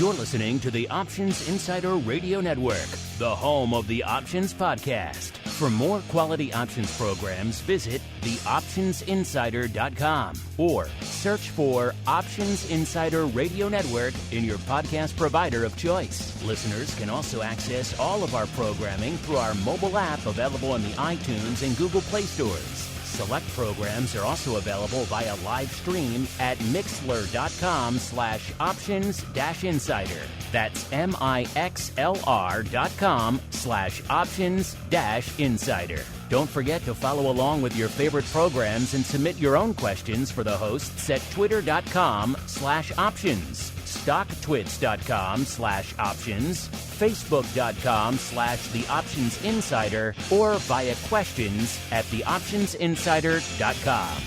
You're listening to the Options Insider Radio Network, the home of the Options Podcast. For more quality options programs, visit theoptionsinsider.com or search for Options Insider Radio Network in your podcast provider of choice. Listeners can also access all of our programming through our mobile app available in the iTunes and Google Play stores. Select programs are also available via live stream at mixlr.com/options-insider. That's mixlr.com/options-insider. Don't forget to follow along with your favorite programs and submit your own questions for the hosts at twitter.com/options, stocktwits.com/options, facebook.com/theoptionsinsider, or via questions at theoptionsinsider.com.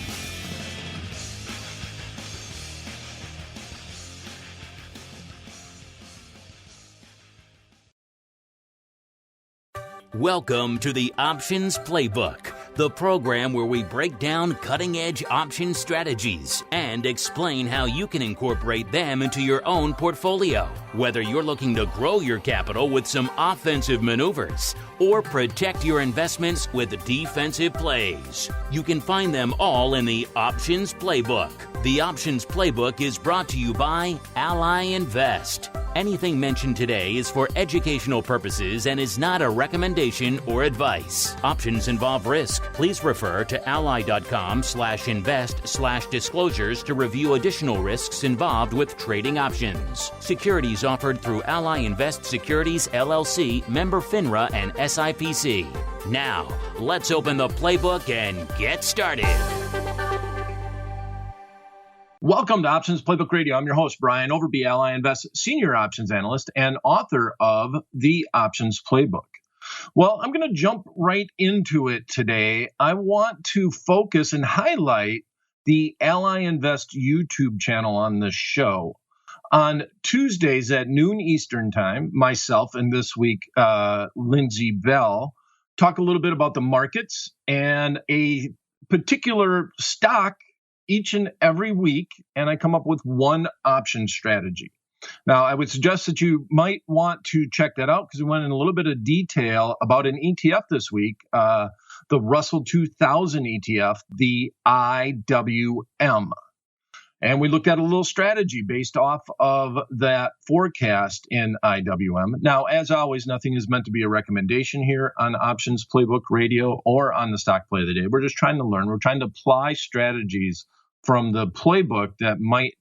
Welcome to the Options Playbook, the program where we break down cutting-edge option strategies and explain how you can incorporate them into your own portfolio. Whether you're looking to grow your capital with some offensive maneuvers or protect your investments with defensive plays, you can find them all in the Options Playbook. The Options Playbook is brought to you by Ally Invest. Anything mentioned today is for educational purposes and is not a recommendation or advice. Options involve risk. Please refer to ally.com/invest/disclosures to review additional risks involved with trading options. Securities offered through Ally Invest Securities LLC, member FINRA and SIPC. Now, let's open the playbook and get started. Welcome to Options Playbook Radio. I'm your host, Brian Overby, Ally Invest Senior Options Analyst and author of The Options Playbook. Well, I'm going to jump right into it today. I want to focus and highlight the Ally Invest YouTube channel on this show. On Tuesdays at noon Eastern Time, myself and this week, Lindsay Bell, talk a little bit about the markets and a particular stock each and every week, and I come up with one option strategy. Now, I would suggest that you might want to check that out because we went in a little bit of detail about an ETF this week, the Russell 2000 ETF, the IWM. And we looked at a little strategy based off of that forecast in IWM. Now, as always, nothing is meant to be a recommendation here on Options Playbook Radio or on the Stock Play of the Day. We're just trying to learn. We're trying to apply strategies from the playbook that might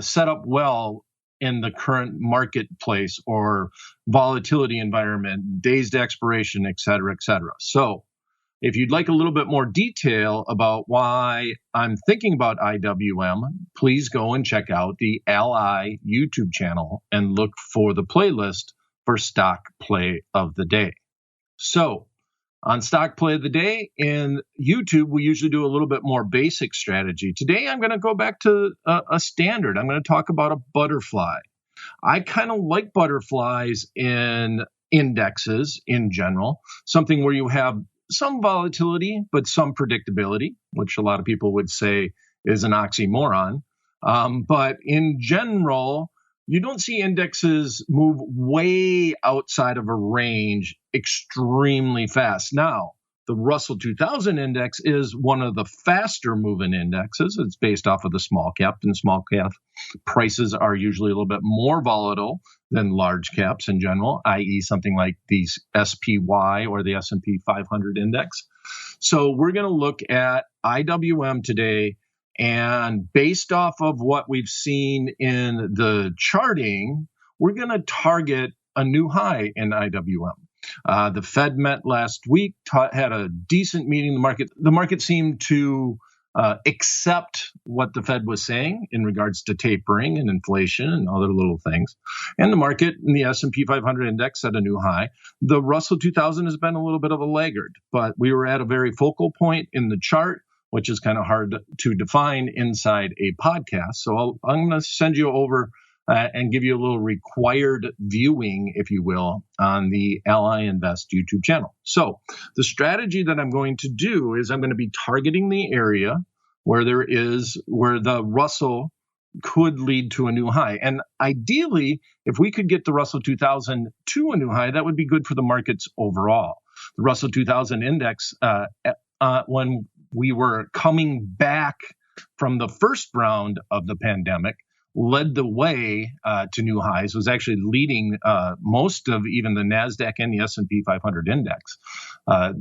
set up well in the current marketplace or volatility environment, days to expiration, et cetera, et cetera. So if you'd like a little bit more detail about why I'm thinking about IWM, please go and check out the Ally YouTube channel and look for the playlist for Stock Play of the Day. So on Stock Play of the Day in YouTube, we usually do a little bit more basic strategy. Today, I'm going to go back to a standard. I'm going to talk about a butterfly. I kind of like butterflies in indexes in general, something where you have some volatility, but some predictability, which a lot of people would say is an oxymoron. But in general, you don't see indexes move way outside of a range extremely fast. Now, the Russell 2000 index is one of the faster moving indexes. It's based off of the small cap, and small cap prices are usually a little bit more volatile than large caps in general, i.e. something like the SPY or the S&P 500 index. So we're going to look at IWM today, and based off of what we've seen in the charting, we're going to target a new high in IWM. The Fed met last week, had a decent meeting. The market seemed to accept what the Fed was saying in regards to tapering and inflation and other little things. And the market in the S&P 500 index set a new high. The Russell 2000 has been a little bit of a laggard, but we were at a very focal point in the chart, which is kind of hard to define inside a podcast. So I'm going to send you over and give you a little required viewing, if you will, on the Ally Invest YouTube channel. So the strategy that I'm going to do is I'm going to be targeting the area where the Russell could lead to a new high. And ideally, if we could get the Russell 2000 to a new high, that would be good for the markets overall. The Russell 2000 index, when we were coming back from the first round of the pandemic, led the way to new highs, was actually leading most of even the NASDAQ and the S&P 500 index,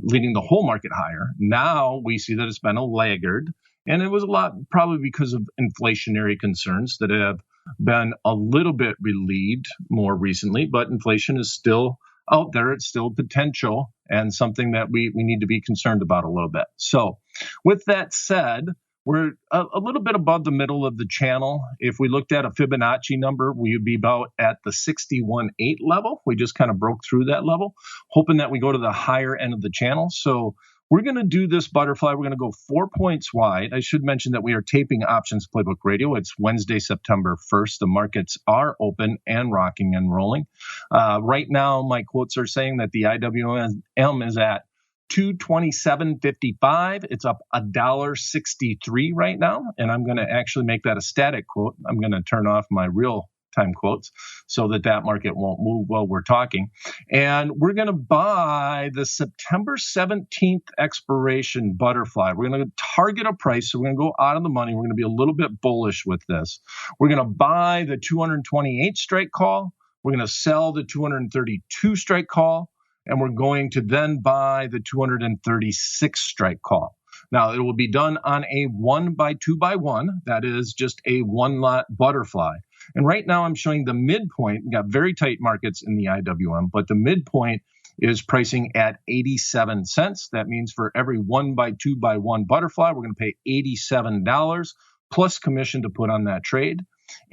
leading the whole market higher. Now we see that it's been a laggard, and it was a lot probably because of inflationary concerns that have been a little bit relieved more recently, but inflation is still out there. It's still potential and something that we need to be concerned about a little bit. So with that said, we're a little bit above the middle of the channel. If we looked at a Fibonacci number, we would be about at the 61.8 level. We just kind of broke through that level, hoping that we go to the higher end of the channel. So we're going to do this butterfly. We're going to go 4 points wide. I should mention that we are taping Options Playbook Radio. It's Wednesday, September 1st. The markets are open and rocking and rolling. Right now, my quotes are saying that the IWM is at 227.55. It's up $1.63 right now. And I'm going to actually make that a static quote. I'm going to turn off my real time quotes so that market won't move while we're talking. And we're going to buy the September 17th expiration butterfly. We're going to target a price. So we're going to go out of the money. We're going to be a little bit bullish with this. We're going to buy the 228 strike call. We're going to sell the 232 strike call. And we're going to then buy the 236 strike call. Now, it will be done on a 1x2x1. That is just a one lot butterfly. And right now I'm showing the midpoint. We got very tight markets in the IWM, but the midpoint is pricing at 87 cents. That means for every 1x2x1 butterfly, we're going to pay $87 plus commission to put on that trade.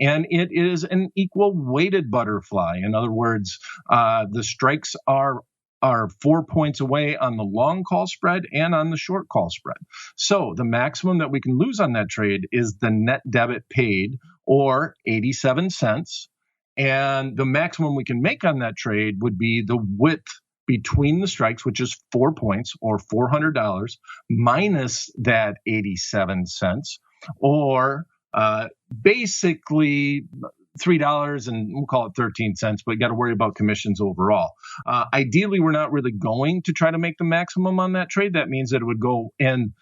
And it is an equal weighted butterfly. In other words, the strikes are 4 points away on the long call spread and on the short call spread. So the maximum that we can lose on that trade is the net debit paid, or 87 cents. And the maximum we can make on that trade would be the width between the strikes, which is 4 points or $400, minus that 87 cents, or basically $3 and we'll call it 13 cents, but you got to worry about commissions overall. Ideally, we're not really going to try to make the maximum on that trade. That means that it would go in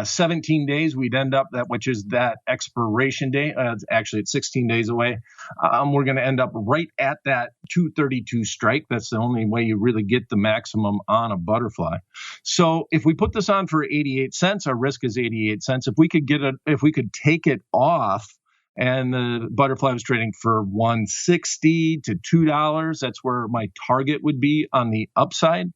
17 days. We'd end up which is that expiration day. Actually, it's 16 days away. We're going to end up right at that 232 strike. That's the only way you really get the maximum on a butterfly. So if we put this on for 88 cents, our risk is 88 cents. If we could take it off, and the butterfly was trading for $1.60 to $2. That's where my target would be on the upside.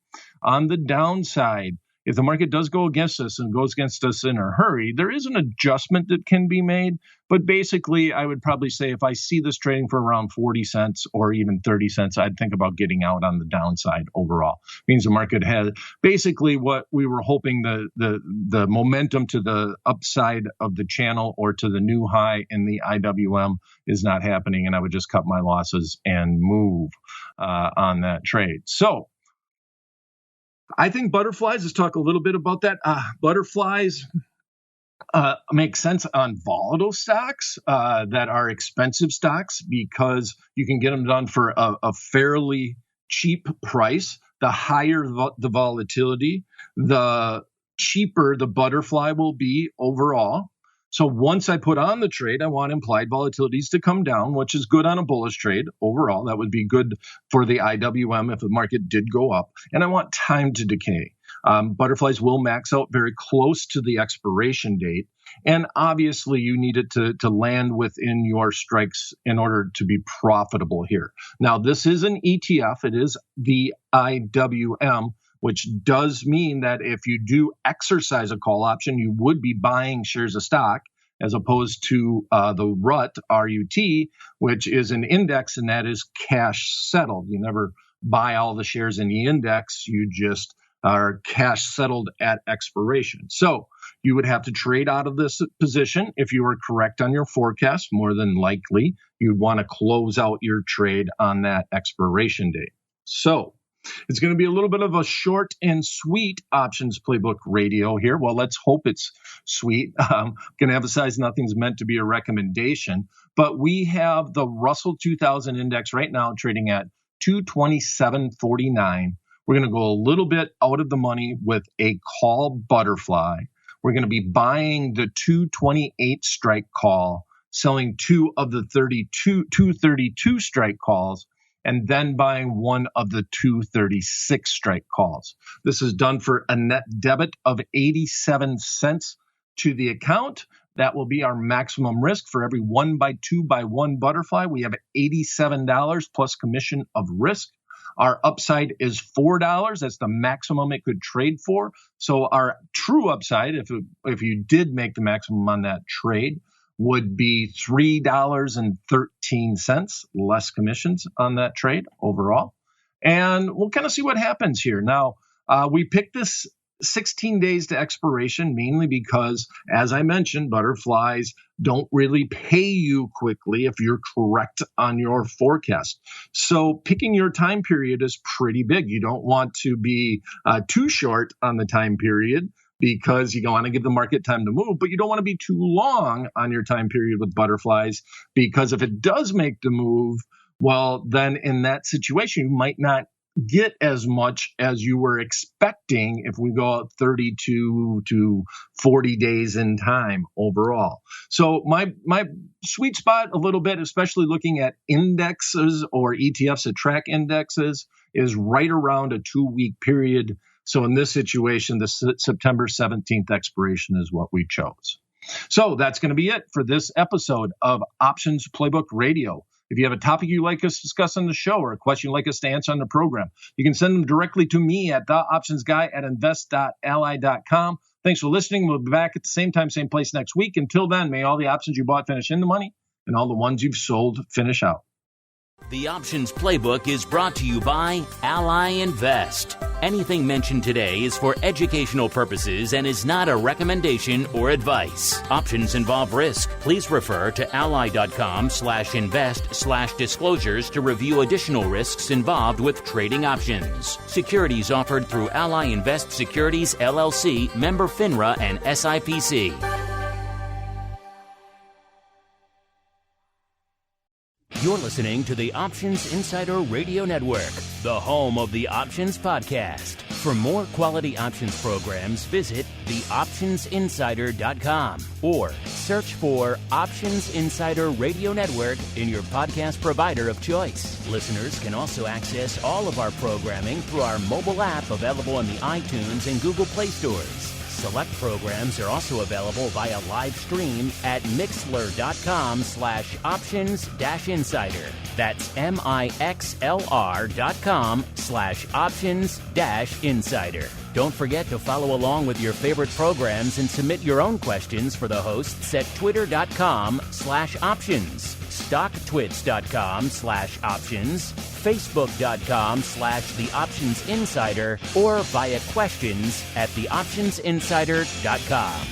On the downside, if the market does go against us and goes against us in a hurry, there is an adjustment that can be made. But basically, I would probably say if I see this trading for around 40 cents or even 30 cents, I'd think about getting out on the downside overall. Means the market has basically what we were hoping, the momentum to the upside of the channel or to the new high in the IWM is not happening. And I would just cut my losses and move on that trade. So I think butterflies, let's talk a little bit about that. Butterflies make sense on volatile stocks that are expensive stocks because you can get them done for a fairly cheap price. The higher the volatility, the cheaper the butterfly will be overall. So once I put on the trade, I want implied volatilities to come down, which is good on a bullish trade overall. That would be good for the IWM if the market did go up. And I want time to decay. Butterflies will max out very close to the expiration date. And obviously, you need it to land within your strikes in order to be profitable here. Now, this is an ETF. It is the IWM, which does mean that if you do exercise a call option, you would be buying shares of stock as opposed to the RUT, RUT, which is an index, and that is cash settled. You never buy all the shares in the index. You just are cash settled at expiration. So you would have to trade out of this position. If you were correct on your forecast, more than likely, you'd want to close out your trade on that expiration date. So It's going to be a little bit of a short and sweet options playbook radio here. Well, let's hope it's sweet. Going to emphasize nothing's meant to be a recommendation, but we have the Russell 2000 index right now trading at 227.49. We're going to go a little bit out of the money with a call butterfly. We're going to be buying the 228 strike call, selling 2 of the 232 strike calls, and then buying 1 of the 236 strike calls. This is done for a net debit of 87 cents to the account. That will be our maximum risk. For every 1x2x1 butterfly, we have $87 plus commission of risk. Our upside is $4. That's the maximum it could trade for. So our true upside, if you did make the maximum on that trade, would be $3.13 less commissions on that trade overall. And we'll kind of see what happens here. Now, we picked this 16 days to expiration, mainly because, as I mentioned, butterflies don't really pay you quickly if you're correct on your forecast. So picking your time period is pretty big. You don't want to be too short on the time period because you want to give the market time to move, but you don't want to be too long on your time period with butterflies, because if it does make the move, well, then in that situation, you might not get as much as you were expecting if we go out 32 to 40 days in time overall. So my sweet spot a little bit, especially looking at indexes or ETFs that track indexes, is right around a 2-week period. So in this situation, the September 17th expiration is what we chose. So that's going to be it for this episode of Options Playbook Radio. If you have a topic you'd like us to discuss on the show or a question you'd like us to answer on the program, you can send them directly to me at theoptionsguy@invest.ally.com. Thanks for listening. We'll be back at the same time, same place next week. Until then, may all the options you bought finish in the money and all the ones you've sold finish out. The Options Playbook is brought to you by Ally Invest. Anything mentioned today is for educational purposes and is not a recommendation or advice. Options involve risk. Please refer to ally.com/invest/disclosures to review additional risks involved with trading options. Securities offered through Ally Invest Securities, LLC, member FINRA and SIPC. You're listening to the Options Insider Radio Network, the home of the Options Podcast. For more quality options programs, visit theoptionsinsider.com or search for Options Insider Radio Network in your podcast provider of choice. Listeners can also access all of our programming through our mobile app available in the iTunes and Google Play stores. Select programs are also available via live stream at mixlr.com/options-insider. That's mixlr.com/options-insider. Don't forget to follow along with your favorite programs and submit your own questions for the hosts at twitter.com/options, stocktwits.com/options, facebook.com/theoptionsinsider, or via questions at theoptionsinsider.com.